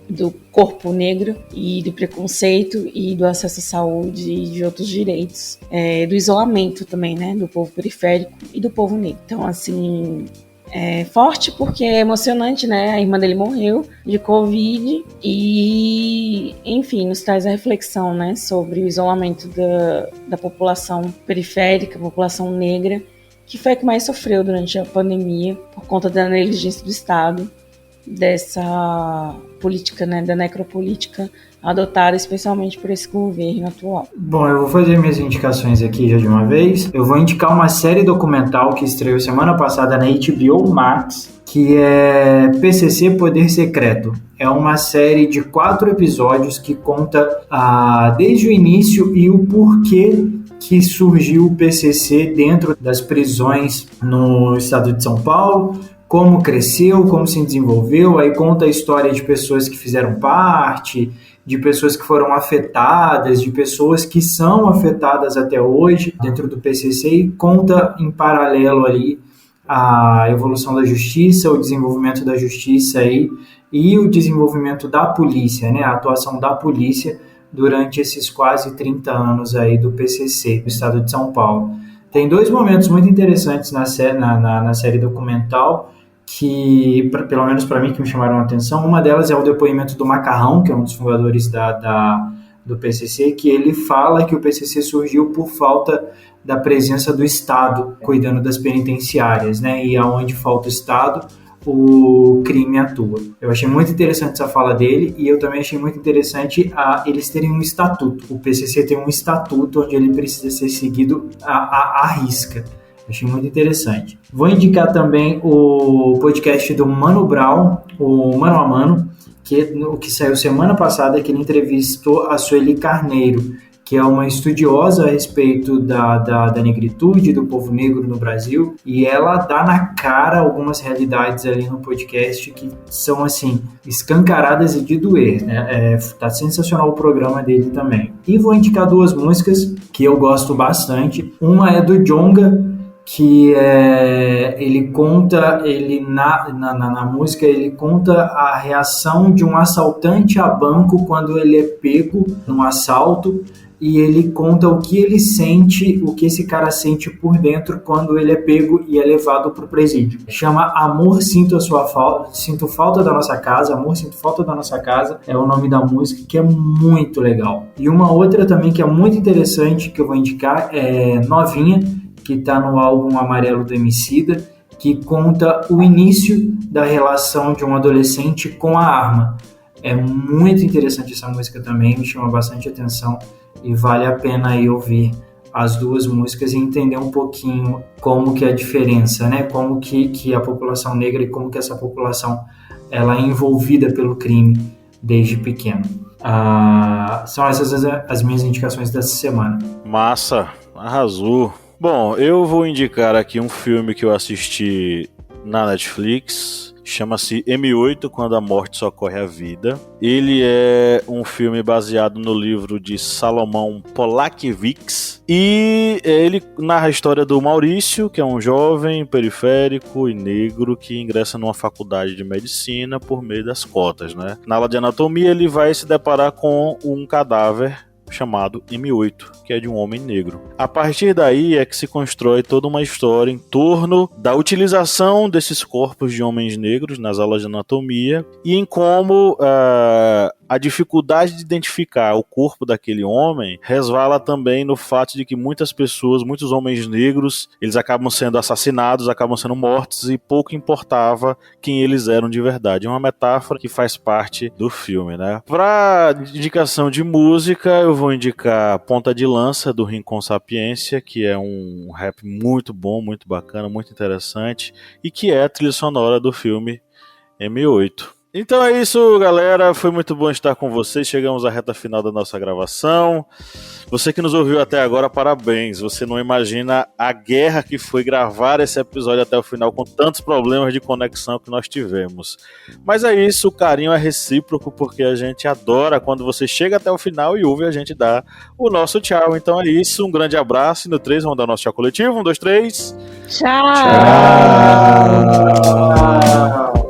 [SPEAKER 5] do corpo negro e do preconceito e do acesso à saúde e de outros direitos, do isolamento também, né, do povo periférico e do povo negro. Então, assim, é forte porque é emocionante, né, a irmã dele morreu de Covid e, enfim, nos traz a reflexão, né, sobre o isolamento da população periférica, população negra, que foi a que mais sofreu durante a pandemia por conta da negligência do Estado, dessa política, né, da necropolítica adotada especialmente por esse governo atual.
[SPEAKER 4] Bom, eu vou fazer minhas indicações aqui já de uma vez. Eu vou indicar uma série documental que estreou semana passada na HBO Max, que é PCC Poder Secreto. É uma série de 4 episódios que conta desde o início e o porquê que surgiu o PCC dentro das prisões no estado de São Paulo, como cresceu, como se desenvolveu. Aí conta a história de pessoas que fizeram parte, de pessoas que foram afetadas, de pessoas que são afetadas até hoje dentro do PCC, e conta em paralelo ali a evolução da justiça, o desenvolvimento da justiça aí, e o desenvolvimento da polícia, né, a atuação da polícia durante esses quase 30 anos aí do PCC, do estado de São Paulo. Tem 2 momentos muito interessantes na série documental, que, pelo menos para mim, que me chamaram a atenção. Uma delas é o depoimento do Macarrão, que é um dos fundadores do PCC, que ele fala que o PCC surgiu por falta da presença do Estado cuidando das penitenciárias, né? E aonde falta o Estado, o crime atua. Eu achei muito interessante essa fala dele, e eu também achei muito interessante eles terem um estatuto. O PCC tem um estatuto onde ele precisa ser seguido à risca. Achei muito interessante. Vou indicar também o podcast do Mano Brown, o Mano a Mano, que saiu semana passada, que ele entrevistou a Sueli Carneiro, que é uma estudiosa a respeito da negritude, do povo negro no Brasil, e ela dá na cara algumas realidades ali no podcast que são, assim, escancaradas e de doer, né? Tá sensacional o programa dele também. E vou indicar 2 músicas que eu gosto bastante. Uma é do Djonga, que ele conta, na música, ele conta a reação de um assaltante a banco quando ele é pego num assalto, e ele conta o que ele sente, o que esse cara sente por dentro quando ele é pego e é levado para o presídio. Chama Amor, Sinto Falta da Nossa Casa. Amor, Sinto Falta da Nossa Casa é o nome da música, que é muito legal. E uma outra também que é muito interessante, que eu vou indicar, é Novinha, que está no álbum Amarelo do Emicida, que conta o início da relação de um adolescente com a arma. É muito interessante essa música também, me chama bastante atenção e vale a pena aí ouvir as duas músicas e entender um pouquinho como que é a diferença, né? Como que a população negra e como que essa população ela é envolvida pelo crime desde pequeno. São essas as minhas indicações dessa semana.
[SPEAKER 2] Massa, arrasou. Bom, eu vou indicar aqui um filme que eu assisti na Netflix, chama-se M8, Quando a Morte Socorre a Vida. Ele é um filme baseado no livro de Salomão Polakiewicz e ele narra a história do Maurício, que é um jovem periférico e negro que ingressa numa faculdade de medicina por meio das cotas, né? Na aula de anatomia ele vai se deparar com um cadáver chamado M8, que é de um homem negro. A partir daí é que se constrói toda uma história em torno da utilização desses corpos de homens negros nas aulas de anatomia e em como a dificuldade de identificar o corpo daquele homem resvala também no fato de que muitas pessoas, muitos homens negros, eles acabam sendo assassinados, acabam sendo mortos e pouco importava quem eles eram de verdade. É uma metáfora que faz parte do filme, né? Para indicação de música, eu vou indicar Ponta de Lança, do Rincon Sapiência, que é um rap muito bom, muito bacana, muito interessante e que é a trilha sonora do filme M8. Então é isso, galera. Foi muito bom estar com vocês. Chegamos à reta final da nossa gravação. Você que nos ouviu até agora, parabéns. Você não imagina a guerra que foi gravar esse episódio até o final com tantos problemas de conexão que nós tivemos. Mas é isso, o carinho é recíproco porque a gente adora quando você chega até o final e ouve a gente dar o nosso tchau. Então é isso, um grande abraço. E no 3 vamos dar o nosso tchau coletivo. 1, 2, 3.
[SPEAKER 5] Tchau!
[SPEAKER 4] Tchau!